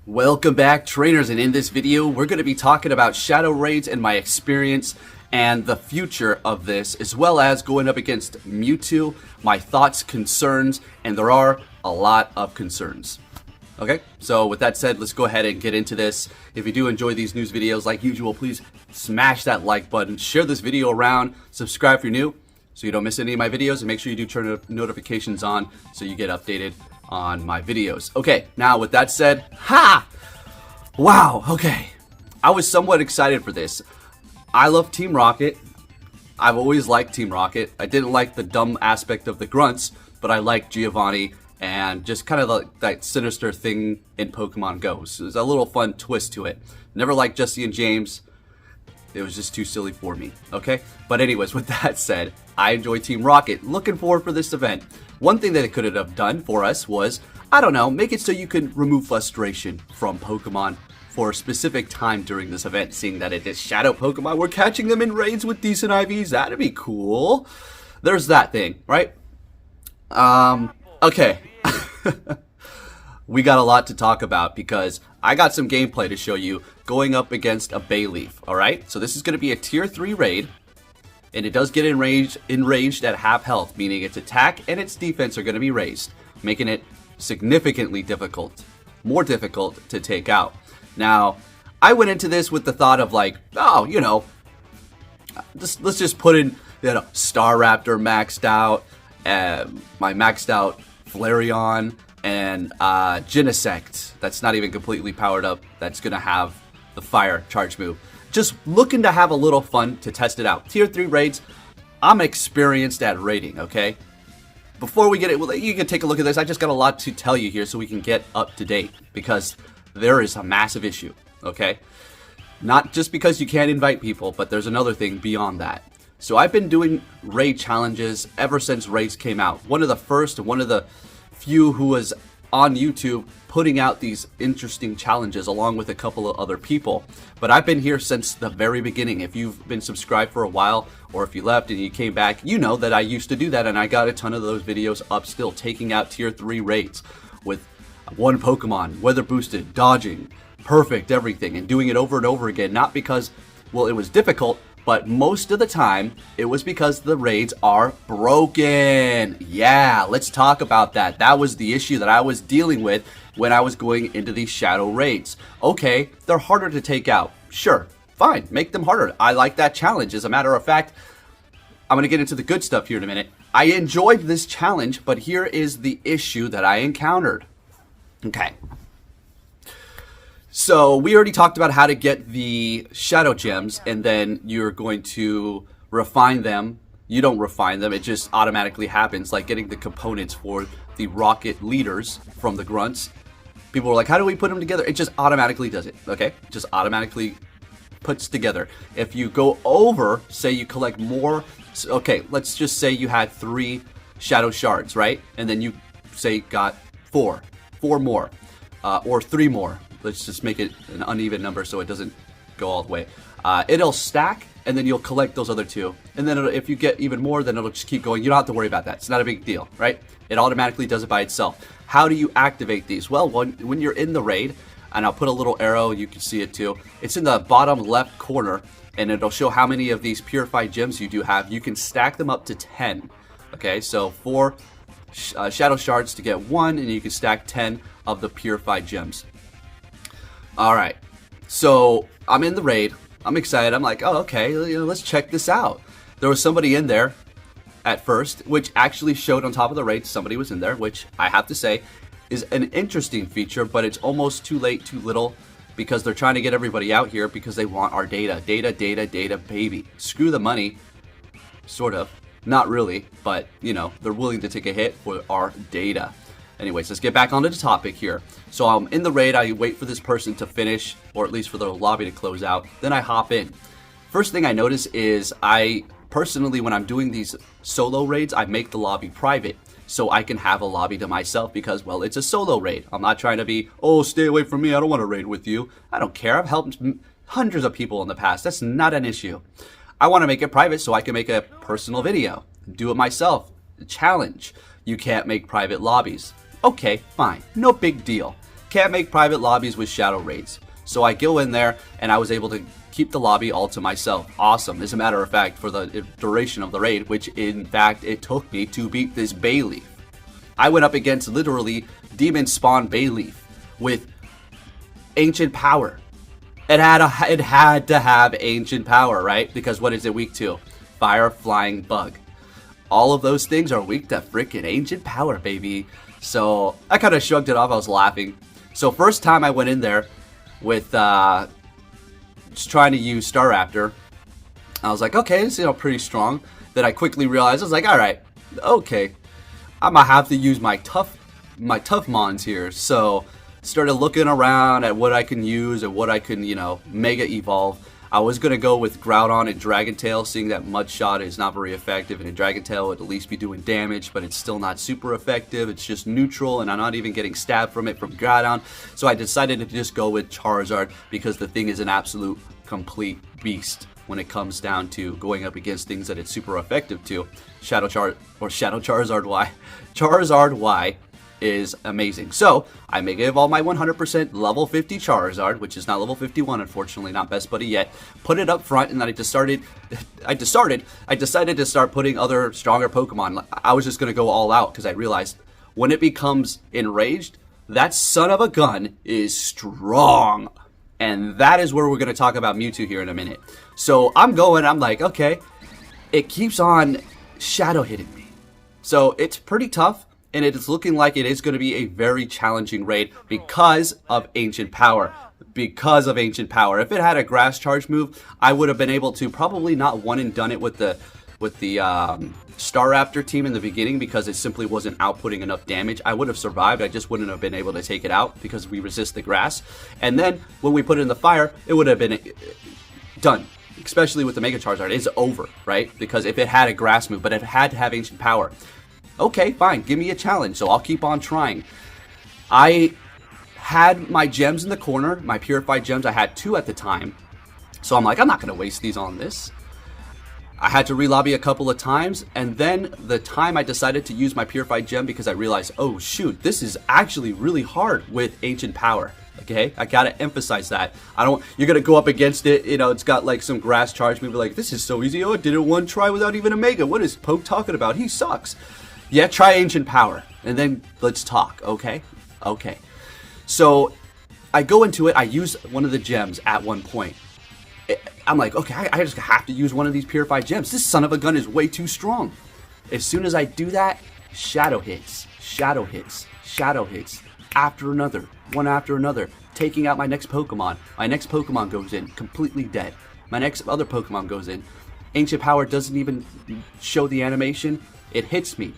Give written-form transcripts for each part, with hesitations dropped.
Welcome back, trainers, and in this video we're going to be talking about shadow raids and my experience and the future of this, as well as going up against Mewtwo, my thoughts, concerns, and there are a lot of concerns. Okay, so with that said, let's go ahead and get into this. If you do enjoy these news videos, like usual, please smash that like button, share this video around, subscribe if you're new so you don't miss any of my videos, and make sure you do turn notifications on so you get updated on my videos. Okay, now with that said, wow, okay. I was somewhat excited for this. I love Team Rocket. I've always liked Team Rocket. I didn't like the dumb aspect of the grunts, but I liked Giovanni and just kind of like that sinister thing in Pokemon Go. So there's a little fun twist to it. Never liked Jesse and James. It was just too silly for me, okay? But anyways, with that said, I enjoy Team Rocket. Looking forward for this event. One thing that it could have done for us was, I don't know, make it so you can remove frustration from Pokemon for a specific time during this event, seeing that it is Shadow Pokemon. We're catching them in raids with decent IVs. That'd be cool. There's that thing, right? Okay. We got a lot to talk about because I got some gameplay to show you going up against a bayleef, alright? So this is going to be a tier 3 raid, and it does get enraged at half health, meaning its attack and its defense are going to be raised, making it significantly difficult, more difficult to take out. Now, I went into this with the thought of like, oh, you know, let's just put in, you know, Star Raptor maxed out, my maxed out Flareon, and Genesect, that's not even completely powered up, that's going to have the fire charge move. Just looking to have a little fun to test it out. Tier 3 raids, I'm experienced at raiding, okay? Before we get it, well, you can take a look at this. I just got a lot to tell you here so we can get up to date, because there is a massive issue, okay? Not just because you can't invite people, but there's another thing beyond that. So I've been doing raid challenges ever since raids came out. One of the first, one of the few who was on YouTube putting out these interesting challenges along with a couple of other people. But I've been here since the very beginning. If you've been subscribed for a while, or if you left and you came back, you know that I used to do that, and I got a ton of those videos up still, taking out tier 3 raids with one Pokemon, weather boosted, dodging, perfect, everything, and doing it over and over again. Not because, well, it was difficult, but most of the time, it was because the raids are broken. Yeah, let's talk about that. That was the issue that I was dealing with when I was going into these shadow raids. Okay, they're harder to take out. Sure, fine, make them harder. I like that challenge. As a matter of fact, I'm going to get into the good stuff here in a minute. I enjoyed this challenge, but here is the issue that I encountered. Okay. So we already talked about how to get the shadow gems, and then you're going to refine them. You don't refine them, it just automatically happens, like getting the components for the rocket leaders from the grunts. People were like, how do we put them together? It just automatically does it, okay? It just automatically puts together. If you go over, say you collect more, okay, let's just say you had 3 shadow shards, right? And then you say got 4 more, or 3 more. Let's just make it an uneven number so it doesn't go all the way. It'll stack, and then you'll collect those other 2. And then if you get even more, then it'll just keep going. You don't have to worry about that. It's not a big deal, right? It automatically does it by itself. How do you activate these? Well, when you're in the raid, and I'll put a little arrow, you can see it too. It's in the bottom left corner, and it'll show how many of these purified gems you do have. You can stack them up to 10. Okay, so 4 shadow shards to get 1, and you can stack 10 of the purified gems. Alright, so I'm in the raid, I'm excited, I'm like, oh okay, you know, let's check this out. There was somebody in there at first, which actually showed on top of the raid, somebody was in there, which I have to say is an interesting feature, but it's almost too late, too little, because they're trying to get everybody out here because they want our data. Data, baby. Screw the money, sort of, not really, but, you know, they're willing to take a hit for our data. Anyways, let's get back onto the topic here. So I'm in the raid, I wait for this person to finish, or at least for the lobby to close out, then I hop in. First thing I notice is I personally, when I'm doing these solo raids, I make the lobby private so I can have a lobby to myself because, well, it's a solo raid. I'm not trying to be, oh, stay away from me, I don't want to raid with you. I don't care, I've helped hundreds of people in the past, that's not an issue. I want to make it private so I can make a personal video, do it myself, challenge. You can't make private lobbies. Okay, fine, no big deal. can't make private lobbies with shadow raids. So I go in there, and I was able to keep the lobby all to myself. Awesome. As a matter of fact, for the duration of the raid, which in fact it took me to beat this bayleef. I went up against literally demon spawn bayleef with ancient power. It had to have ancient power, right? Because what is it weak to? Fire, flying, bug. All of those things are weak to freaking ancient power, baby. So I kind of shrugged it off. I was laughing. So first time I went in there with just trying to use Star Raptor, I was like, okay, this is pretty strong. Then I quickly realized, I was like, all right, okay, I'm gonna have to use my tough mons here. So started looking around at what I can use and what I can, mega evolve. I was gonna go with Groudon and Dragon Tail, seeing that Mud Shot is not very effective, and a Dragon Tail would at least be doing damage, but it's still not super effective. It's just neutral, and I'm not even getting stabbed from it from Groudon. So I decided to just go with Charizard, because the thing is an absolute complete beast when it comes down to going up against things that it's super effective to. Shadow Charizard Y. Charizard Y is amazing. So I Mega Evolve my 100% level 50 Charizard, which is not level 51, unfortunately, not best buddy yet. Put it up front, and then I decided to start putting other stronger Pokemon. I was just gonna go all out because I realized when it becomes enraged, that son of a gun is strong. And that is where we're gonna talk about Mewtwo here in a minute. So I'm like, okay, it keeps on shadow hitting me. So it's pretty tough. And it is looking like it is going to be a very challenging raid because of Ancient Power. Because of Ancient Power. If it had a Grass Charge move, I would have been able to probably not one and done it with the Star Raptor team in the beginning, because it simply wasn't outputting enough damage. I would have survived. I just wouldn't have been able to take it out because we resist the grass. And then when we put it in the fire, it would have been done. Especially with the Mega Charizard. It's over, right? Because if it had a grass move, but it had to have Ancient Power. Okay, fine, give me a challenge, so I'll keep on trying. I had my gems in the corner, my purified gems. I had 2 at the time. So I'm like, I'm not going to waste these on this. I had to relobby a couple of times, and then the time I decided to use my purified gem, because I realized, oh shoot, this is actually really hard with Ancient Power. Okay, I gotta emphasize that. You're gonna go up against it, it's got like some grass charge move, like, this is so easy. Oh, I did it one try without even a Mega. What is Poke talking about? He sucks. Yeah, try Ancient Power, and then let's talk, okay? Okay. So, I go into it, I use one of the gems at one point. I'm like, okay, I just have to use one of these purified gems. This son of a gun is way too strong. As soon as I do that, shadow hits, shadow hits, shadow hits, after another, one after another, taking out my next Pokemon. My next Pokemon goes in, completely dead. My next other Pokemon goes in. Ancient Power doesn't even show the animation. It hits me.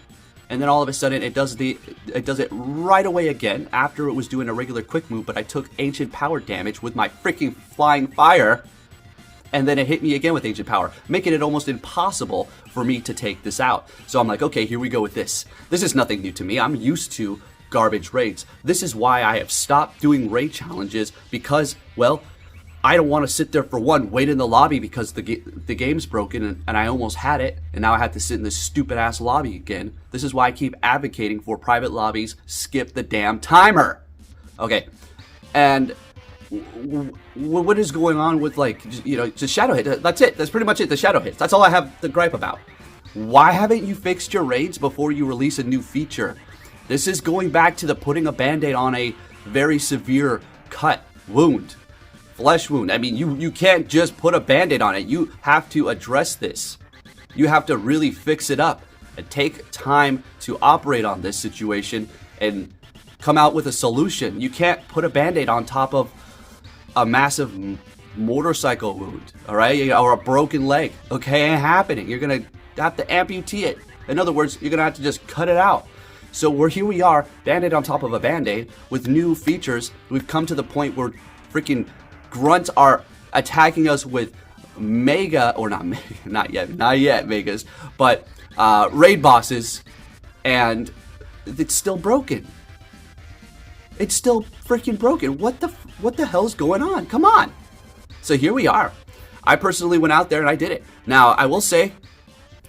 And then all of a sudden it does it right away again after it was doing a regular quick move, but I took Ancient Power damage with my freaking Flying Fire, and then it hit me again with Ancient Power, making it almost impossible for me to take this out. So I'm like, okay, here we go with this. This is nothing new to me. I'm used to garbage raids. This is why I have stopped doing raid challenges, because, well, I don't want to sit there for one, wait in the lobby because the game's broken and I almost had it, and now I have to sit in this stupid ass lobby again. This is why I keep advocating for private lobbies. Skip the damn timer. Okay, and what is going on with, like, just shadow hit? That's it. That's pretty much it. The shadow hits. That's all I have to gripe about. Why haven't you fixed your raids before you release a new feature? This is going back to the putting a band-aid on a very severe cut, wound. Flesh wound. I mean, you can't just put a band-aid on it. You have to address this. You have to really fix it up and take time to operate on this situation and come out with a solution. You can't put a band-aid on top of a massive motorcycle wound, all right? Or a broken leg. Okay, ain't happening. You're going to have to amputate it. In other words, you're going to have to just cut it out. So here we are, band-aid on top of a band-aid with new features. We've come to the point where freaking grunts are attacking us with not yet megas, but raid bosses, and it's still broken. It's still freaking broken. What the hell's going on? Come on. So here we are. I personally went out there and I did it. Now, I will say,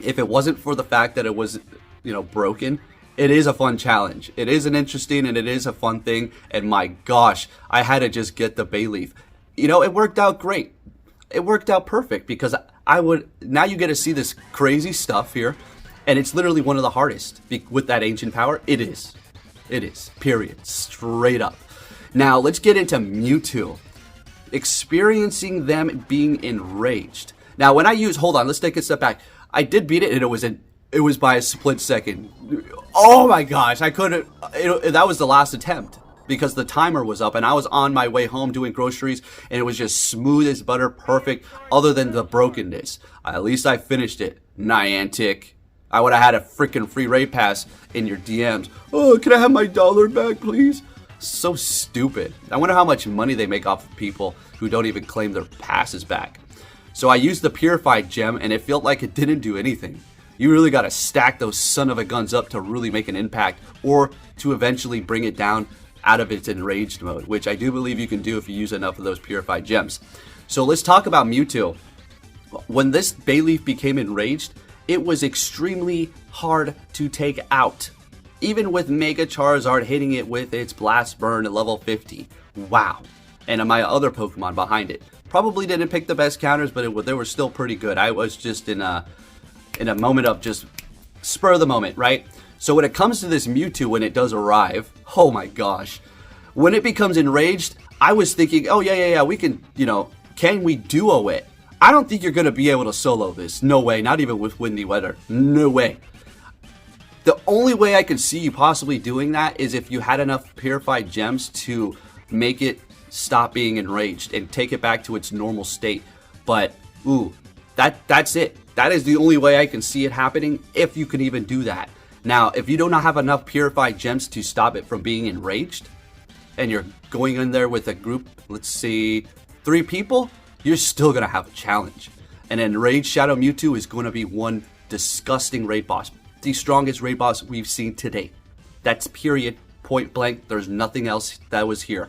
if it wasn't for the fact that it was, broken, It is a fun challenge. It is an interesting and it is a fun thing. And my gosh, I had to just get the bayleef. You know, it worked out great. It worked out perfect because now you get to see this crazy stuff here. And it's literally one of the hardest with that ancient power. It is. It is. Period. Straight up. Now, let's get into Mewtwo. Experiencing them being enraged. Now, when I use... Hold on, let's take a step back. I did beat it, and it was by a split second. Oh my gosh, I couldn't... that was the last attempt. Because the timer was up, and I was on my way home doing groceries, and it was just smooth as butter, perfect, other than the brokenness. At least I finished it. Niantic. I would have had a freaking free raid pass in your DMs. Oh, can I have my $1 back, please? So stupid. I wonder how much money they make off of people who don't even claim their passes back. So I used the purified gem, and it felt like it didn't do anything. You really got to stack those son of a guns up to really make an impact, or to eventually bring it down out of its enraged mode, which I do believe you can do if you use enough of those purified gems. So let's talk about Mewtwo. When this bayleef became enraged, it was extremely hard to take out. Even with Mega Charizard hitting it with its Blast Burn at level 50. Wow. And my other Pokemon behind it. Probably didn't pick the best counters, but they were still pretty good. I was just in a moment of just spur of the moment, right? So when it comes to this Mewtwo, when it does arrive, oh my gosh. When it becomes enraged, I was thinking, oh yeah, we can, can we duo it? I don't think you're going to be able to solo this. No way, not even with windy weather. No way. The only way I could see you possibly doing that is if you had enough purified gems to make it stop being enraged and take it back to its normal state. But, that's it. That is the only way I can see it happening, if you can even do that. Now, if you do not have enough purified gems to stop it from being enraged, and you're going in there with a group, let's see, 3 people, you're still going to have a challenge. An enraged Shadow Mewtwo is going to be one disgusting raid boss. The strongest raid boss we've seen to date. That's period, point blank. There's nothing else that was here.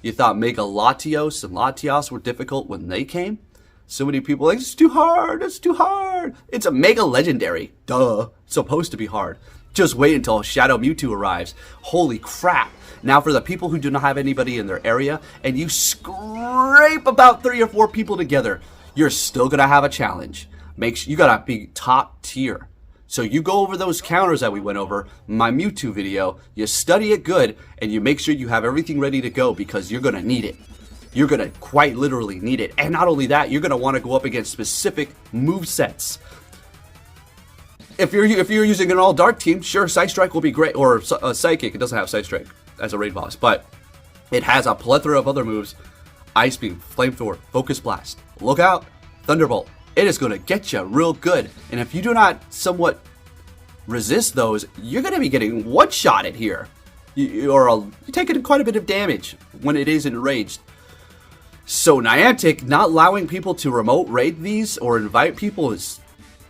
You thought Mega Latios and Latios were difficult when they came? So many people are like, it's too hard, it's too hard. It's a Mega Legendary. Duh. It's supposed to be hard. Just wait until Shadow Mewtwo arrives. Holy crap. Now for the people who do not have anybody in their area, and you scrape about 3 or 4 people together, you're still going to have a challenge. You got to be top tier. So you go over those counters that we went over, my Mewtwo video, you study it good, and you make sure you have everything ready to go because you're going to need it. You're going to quite literally need it. And not only that, you're going to want to go up against specific movesets. If you're using an all dark team, sure, Side Strike will be great, or Psychic. It doesn't have Side Strike as a raid boss, but it has a plethora of other moves. Ice Beam, Flamethrower, Focus Blast, Look Out, Thunderbolt. It is going to get you real good. And if you do not somewhat resist those, you're going to be getting one-shotted here. You're taking quite a bit of damage when it is enraged. So Niantic not allowing people to remote raid these or invite people is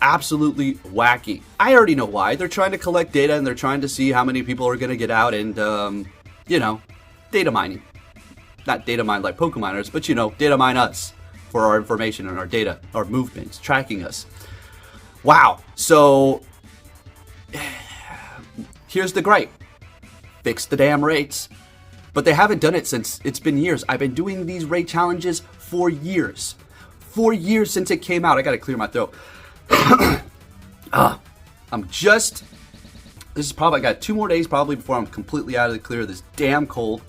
absolutely wacky. I already know why. They're trying to collect data and they're trying to see how many people are going to get out and, data mining. Not data mine like Pokemoners, but, data mine us for our information and our data, our movements, tracking us. Wow. So here's the gripe. Fix the damn raids. But they haven't done it since it's been years. I've been doing these raid challenges for years. 4 years since it came out. I got to clear my throat. This is probably, I got 2 more days probably before I'm completely out of the clear of this damn cold.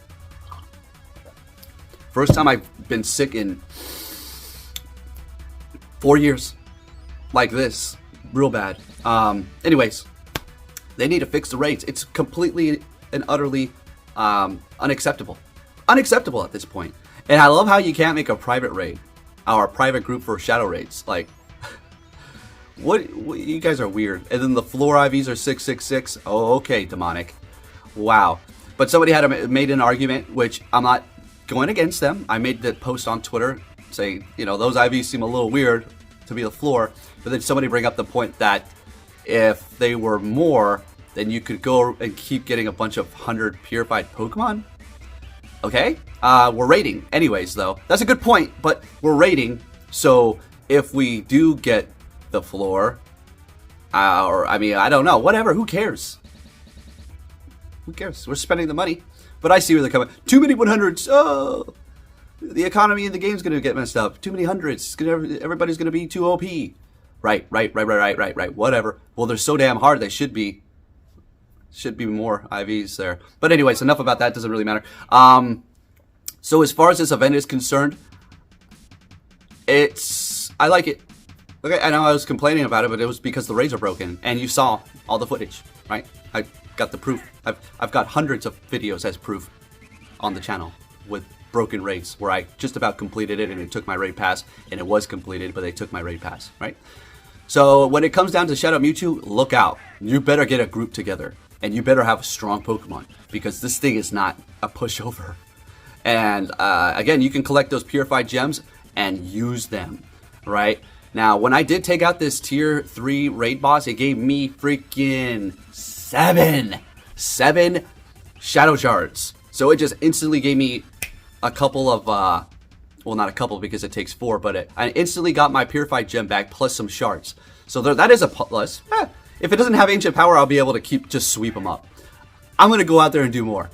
First time I've been sick in 4 years. Like this. Real bad. Anyways, they need to fix the raids. It's completely and utterly unacceptable. Unacceptable at this point. And I love how you can't make a private raid. Or a private group for shadow raids. Like, what you guys are weird. And then the floor IVs are 666. Oh, okay, demonic. Wow. But somebody made an argument, which I'm not going against them. I made the post on Twitter saying, those IVs seem a little weird to be the floor. But then somebody bring up the point that if they were more, then you could go and keep getting a bunch of 100 purified Pokemon. Okay? We're raiding. Anyways, though. That's a good point, but we're raiding. So if we do get the floor, I don't know. Whatever. Who cares? Who cares? We're spending the money. But I see where they're coming. Too many 100s. Oh, the economy in the game's going to get messed up. Too many hundreds. Everybody's going to be too OP. Right. Whatever. Well, they're so damn hard. They should be more IVs there. But anyways, enough about that. Doesn't really matter. So as far as this event is concerned, I like it. Okay, I know I was complaining about it, but it was because the raids are broken, and you saw all the footage, right? I got the proof. I've got hundreds of videos as proof on the channel with broken raids where I just about completed it and it took my raid pass, and it was completed, but they took my raid pass, right? So when it comes down to Shadow Mewtwo, look out. You better get a group together, and you better have a strong Pokemon, because this thing is not a pushover. And again, you can collect those purified gems and use them, right? Now, when I did take out this tier 3 raid boss, it gave me freaking 7 shadow shards. So it just instantly gave me a couple of, well, not a couple because it takes 4, but I instantly got my purified gem back plus some shards. So that is a plus. If it doesn't have ancient power, I'll be able to just sweep them up. I'm going to go out there and do more.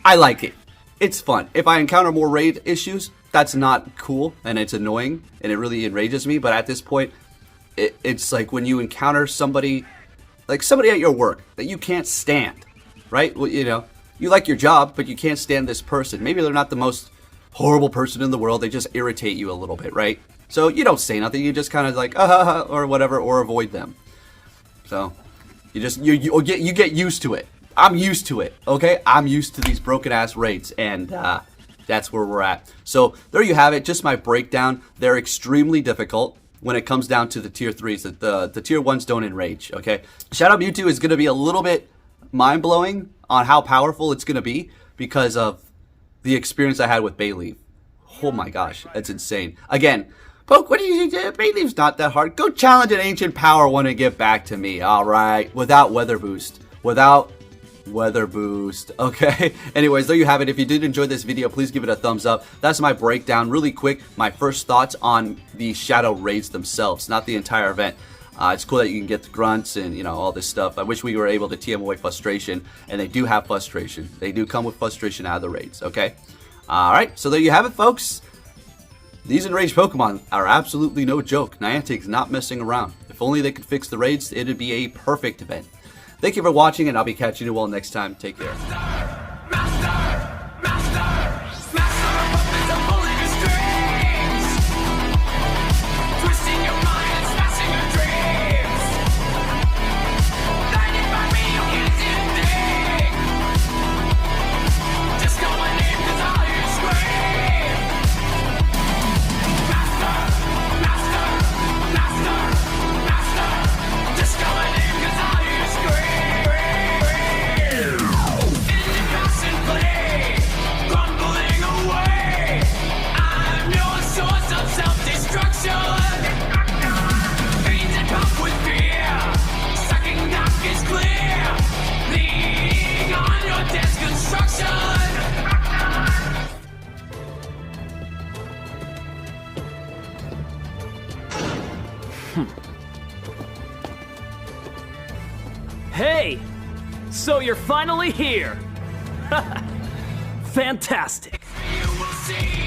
I like it. It's fun. If I encounter more raid issues, that's not cool, and it's annoying, and it really enrages me. But at this point, it's like when you encounter somebody, like somebody at your work that you can't stand, right? Well, you know, you like your job, but you can't stand this person. Maybe they're not the most horrible person in the world. They just irritate you a little bit, right? So you don't say nothing. You just kind of like, or whatever, or avoid them. So you get used to it. I'm used to it, okay? I'm used to these broken-ass raids, and that's where we're at. So there you have it, just my breakdown. They're extremely difficult when it comes down to the tier 3s. The tier 1s don't enrage, okay? Shadow Mewtwo is going to be a little bit mind-blowing on how powerful it's going to be because of the experience I had with bayleef. Oh my gosh, that's insane. Again, Poke, what do you do? Bayleef's not that hard. Go challenge an ancient power one and get back to me, all right? Without weather boost. Without weather boost. Okay, anyways, there you have it. If you did enjoy this video, please give it a thumbs up. That's my breakdown, really quick, my first thoughts on the shadow raids themselves, not the entire event. It's cool that you can get the grunts and, you know, all this stuff. I wish we were able to TM away frustration, and they do have frustration. They do come with frustration out of the raids, okay? Alright, so there you have it, folks. These enraged Pokemon are absolutely no joke. Niantic's not messing around. If only they could fix the raids, it'd be a perfect event. Thank you for watching, and I'll be catching you all next time. Take care. Hey! So you're finally here! Fantastic! You will see.